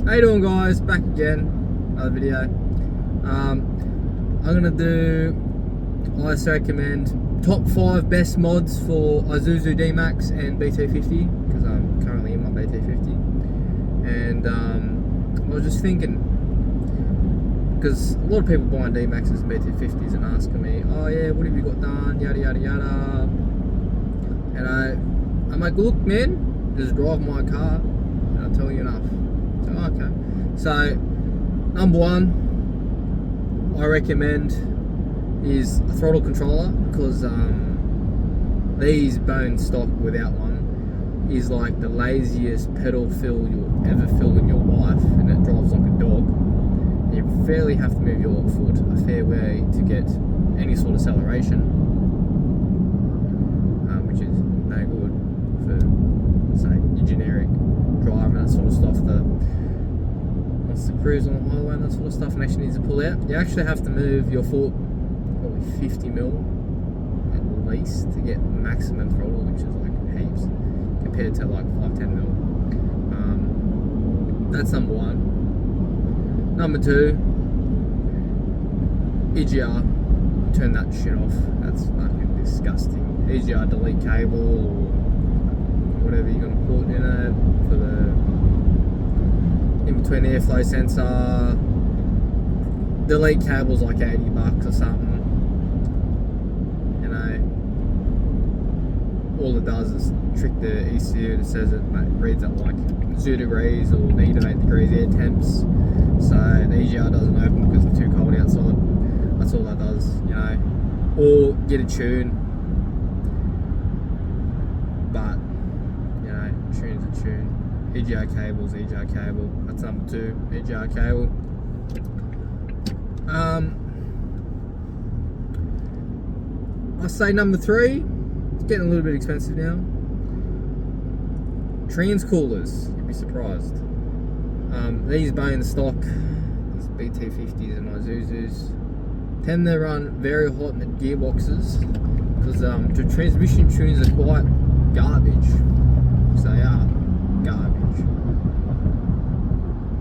How you doing, guys? Back again, another video. I'm gonna do, I recommend top 5 best mods for Isuzu Dmax and bt50, because I'm currently in my bt50. And I was just thinking, because a lot of people buying Dmaxs and bt50s and asking me, oh yeah, what have you got done, yada yada yada. And I'm like, look man, just drive my car and I'll tell you enough. So okay, so number one I recommend is a throttle controller, because these bone stock without one is like the laziest pedal fill you'll ever feel in your life, and it drives like a dog. You fairly have to move your foot a fair way to get any sort of acceleration, which is no good for, say, your generic driver and that sort of stuff that wants to cruise on the highway and that sort of stuff and actually needs to pull out. You actually have to move your foot probably 50 mil at least to get maximum throttle, which is like heaps compared to like 5-10 mil. That's number one. Number two, EGR, turn that shit off. That's fucking disgusting. EGR delete cable or whatever you're gonna put in it for the in between the airflow sensor. Delete cable's like $80 or something. You know, all it does is trick the ECU. It says it reads at like 0 degrees or -8 degrees air temps. So the EGR doesn't open because it's too cold outside. That's all that does, you know. Or get a tune. But, you know, tune's a tune. EGR cable's EGR cable. That's number two, EGR cable. I'll say number three, it's getting a little bit expensive now. Trans coolers, you'd be surprised. These bone stock, these BT50s and Isuzus, tend to run very hot in the gearboxes because the transmission tunes are quite garbage. So they are garbage.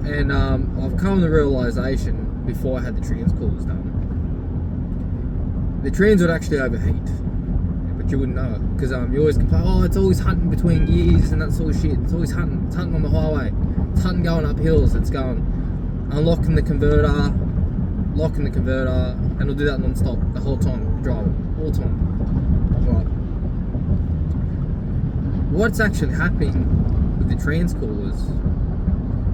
And I've come to the realisation before I had the trans coolers done, the trans would actually overheat, but you wouldn't know it because you always complain, oh, it's always hunting between gears and that sort of shit. It's always hunting. It's hunting on the highway. It's hunting going up hills. It's going unlocking the converter, locking the converter, and it'll do that non-stop the whole time driving, all the time. Right. What's actually happening with the trans coolers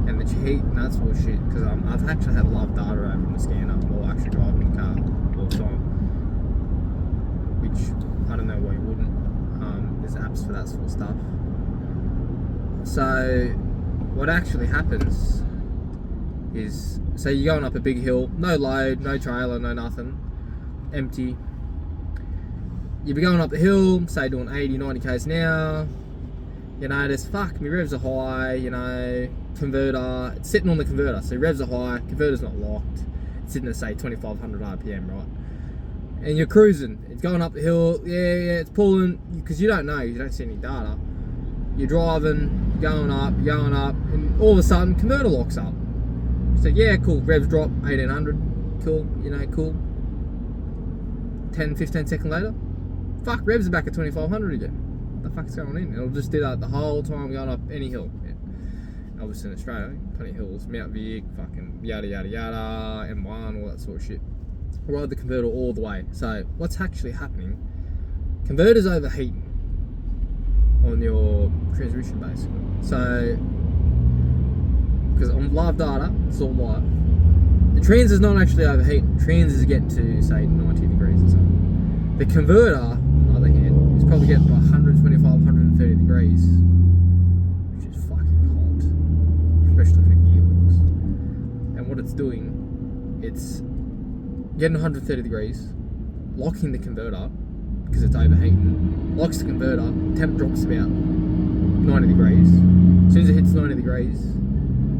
and the heat and that sort of shit? Because I've actually had live data over in the scanner while actually driving the car all the time, which I don't know why you wouldn't. There's apps for that sort of stuff. So what actually happens is, say you're going up a big hill, no load, no trailer, no nothing, empty. You'll be going up the hill, say doing 80, 90 k's an hour. You notice, fuck, my revs are high, you know, converter, it's sitting on the converter, so revs are high, converter's not locked, it's sitting at say 2500 RPM, right? And you're cruising, it's going up the hill, yeah, it's pulling, because you don't know, you don't see any data. You're driving, going up, and all of a sudden, converter locks up. So yeah, cool, revs drop, 1800, cool, you know, cool. 10, 15 seconds later, fuck, revs are back at 2500 again. What the fuck's going on? It'll just do that the whole time going up any hill. Yeah. Obviously in Australia, plenty of hills, Mount Vic, fucking yada yada yada, M1, all that sort of shit. Ride the converter all the way. So what's actually happening? Converter's overheating on your transmission basically. So because on live data, it's all live. The trans is not actually overheating. Trans is getting to say 90 degrees or something. The converter, on the other hand, is probably getting to 125, 130 degrees, which is fucking hot, especially for gearbox. And what it's doing, it's getting 130 degrees, locking the converter because it's overheating, locks the converter, temp drops about 90 degrees. As soon as it hits 90 degrees,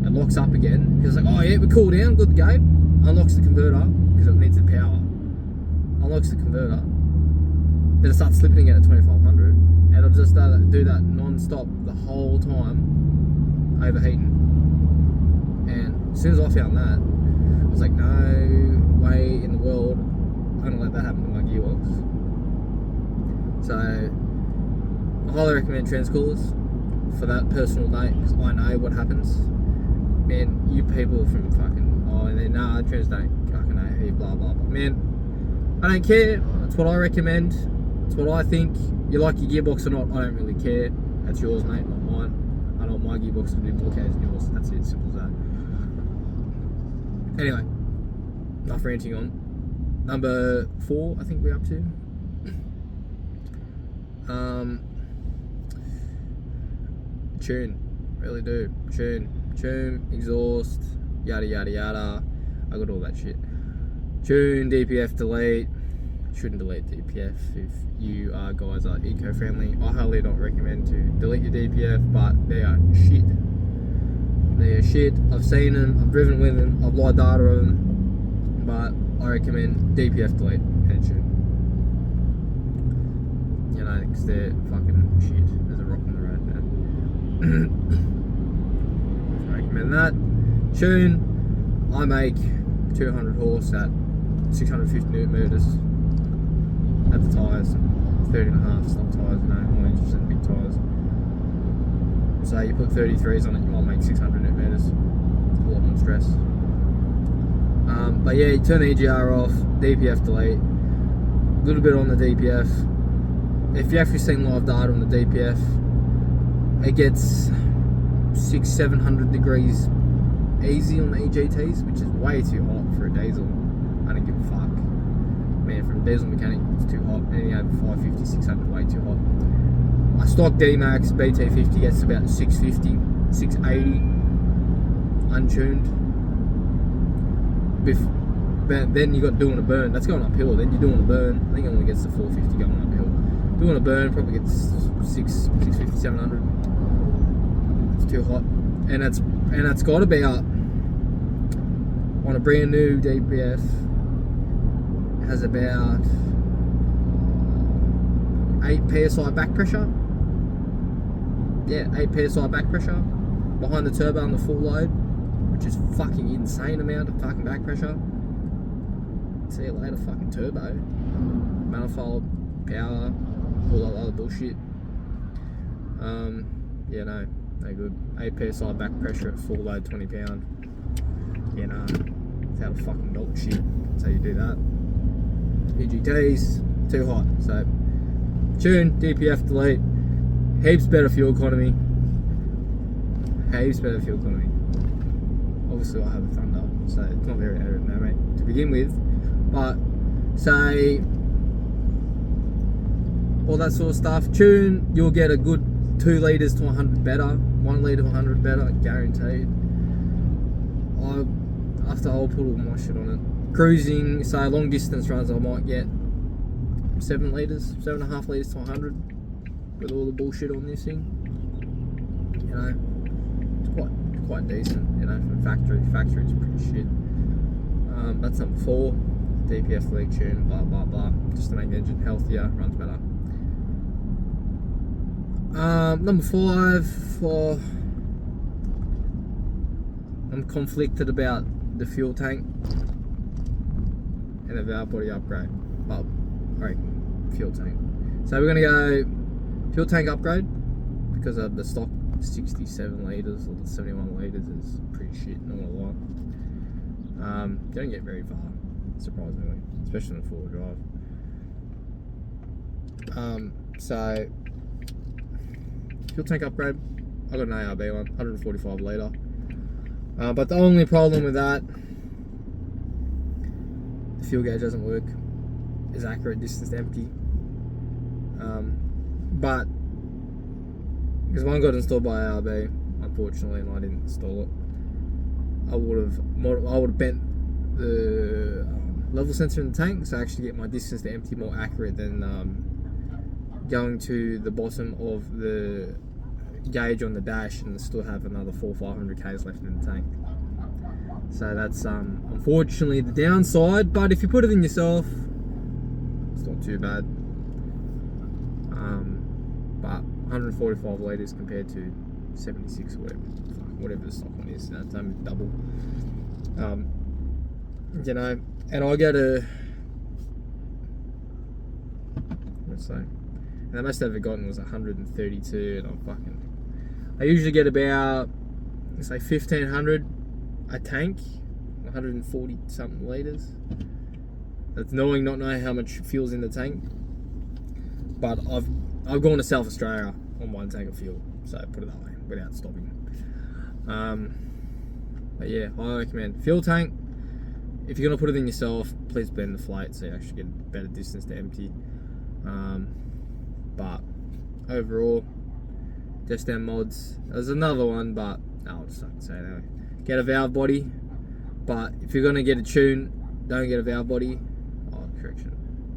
it locks up again because it's like, oh yeah, we're cool down, good to go. Unlocks the converter because it needs the power. Unlocks the converter, then it starts slipping again at 2500, and it'll just do that non-stop the whole time, overheating. And as soon as I found that, I was like, no way in the world I'm gonna let that happen to my gearbox. So I highly recommend Transcoolers for that personal note, because I know what happens. Man, you people from fucking, and then Trans don't fucking know who, blah blah blah. Man, I don't care. That's what I recommend. That's what I think. You like your gearbox or not, I don't really care. That's yours, mate, not mine. I know my gearbox will be more cares than yours. That's it, simple as that. Anyway, enough ranting on. Number 4, I think we're up to. Tune, really do. Tune, exhaust, yada yada yada. I got all that shit. Tune, DPF delete. Shouldn't delete DPF if you guys are eco-friendly. I highly don't recommend to delete your DPF, but they are shit. They are shit. I've seen them, I've driven with them, I've lied data on them, but I recommend DPF delete and tune. You know, because they're fucking shit. There's a rock on the road, man. I recommend that. Tune, I make 200 horse at 650 newton meters at the tyres, 30.5 stock tyres, more interested in big tyres. So you put 33s on it, you might make 600 newton meters. A lot more stress. But yeah, you turn the EGR off, DPF delete, a little bit on the DPF. If you actually seen live data on the DPF, it gets 600-700 degrees easy on the EGTs, which is way too hot for a diesel. I don't give a fuck. Man, from a diesel mechanic, it's too hot. Anything over 550, 600, way too hot. My stock Dmax bt50 gets about 650, 680, untuned. But then you got doing a burn. That's going uphill. Then you're doing a burn. I think it only gets to 450 going uphill. Doing a burn probably gets 650, 700. It's too hot, and that's got about, on a brand new DPF, has about 8 psi back pressure. Yeah, 8 psi back pressure behind the turbo on the full load, which is fucking insane amount of fucking back pressure. See you later, fucking turbo, manifold, power, all that other bullshit. Yeah, no good. 8 psi back pressure at full load, 20 pound. Yeah, no, it's out of fucking dog shit. That's how you do that. EGTs, too hot. So, tune, DPF delete, heaps better fuel economy. Heaps better fuel economy. Obviously, I have a Thunder, so it's not very aerodynamic to begin with. But, say, all that sort of stuff. Tune, you'll get a good 2 litres to 100 better, 1 litre to 100 better, guaranteed. After I'll put all my shit on it. Cruising, say long distance runs, I might get 7 litres, 7.5 litres to 100 with all the bullshit on this thing. You know, it's quite decent. You know, from factory. Factory's pretty shit. That's number 4. DPF leak tune, blah blah blah, just to make the engine healthier, runs better. Number 5, I'm conflicted about the fuel tank and the valve body upgrade. Well, alright, fuel tank. So we're gonna go fuel tank upgrade, because of the stock 67 litres or the 71 litres is pretty shit, not gonna lie. You don't get very far, surprisingly, especially in the 4-wheel drive. So fuel tank upgrade, I got an ARB one, 145 litre. But the only problem with that, the fuel gauge doesn't work. Is accurate distance to empty. But because one got installed by ARB, unfortunately, and I didn't install it, I would have bent the level sensor in the tank, so I actually get my distance to empty more accurate than going to the bottom of the gauge on the dash and still have another 400-500 k's left in the tank. So that's unfortunately the downside, but if you put it in yourself, it's not too bad. But 145 litres compared to 76 or whatever, fuck, whatever the stock one is. That's double. You know, and I go to, let's say, and the most I've ever gotten was 132, and I usually get about, let's say, 1,500 a tank, 140 something litres. That's not knowing how much fuel's in the tank. But I've gone to South Australia on one tank of fuel, so put it that way, without stopping. But yeah, I recommend fuel tank. If you're gonna put it in yourself, please blend the float so you actually get a better distance to empty. But overall, just down mods. There's another one, but I'll just have to say it anyway. Get a valve body, but if you're gonna get a tune, don't get a valve body. Oh, correction.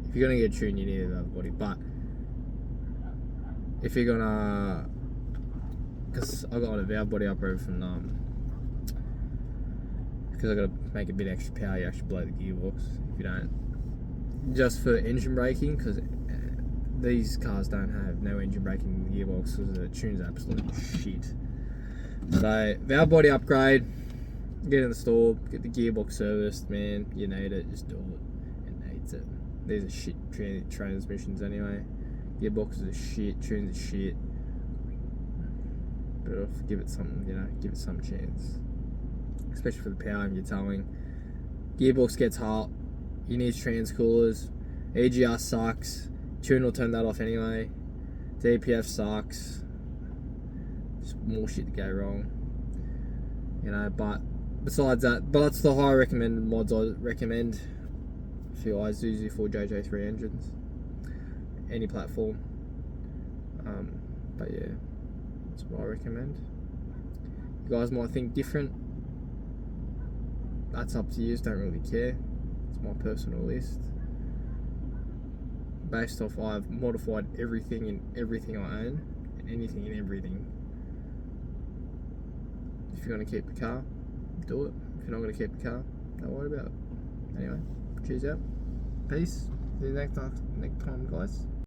If you're gonna get a tune, you need a valve body. But if you're gonna, because I got a valve body upgrade from because I gotta make a bit extra power. You actually blow the gearbox if you don't. Just for engine braking, because these cars don't have no engine braking in the gearbox because the tune's absolute shit. So valve body upgrade, get in the store, get the gearbox serviced, man. You need it, just do it. It needs it. These are shit transmissions anyway. Gearboxes are shit, tunes are shit. But give it something, you know, give it some chance. Especially for the power and your towing. Gearbox gets hot. You need trans coolers. EGR sucks. Tune will turn that off anyway. DPF sucks. Just more shit to go wrong. You know, but besides that, but that's the high recommended mods I recommend for your Isuzu 4JJ3 engines. Any platform. But yeah, that's what I recommend. You guys might think different. That's up to you. Don't really care. It's my personal list. Based off, I've modified everything in everything I own, and anything in everything. If you're gonna keep the car, do it. If you're not gonna keep the car, don't worry about it. Anyway, cheers out. Peace. See you next time, guys.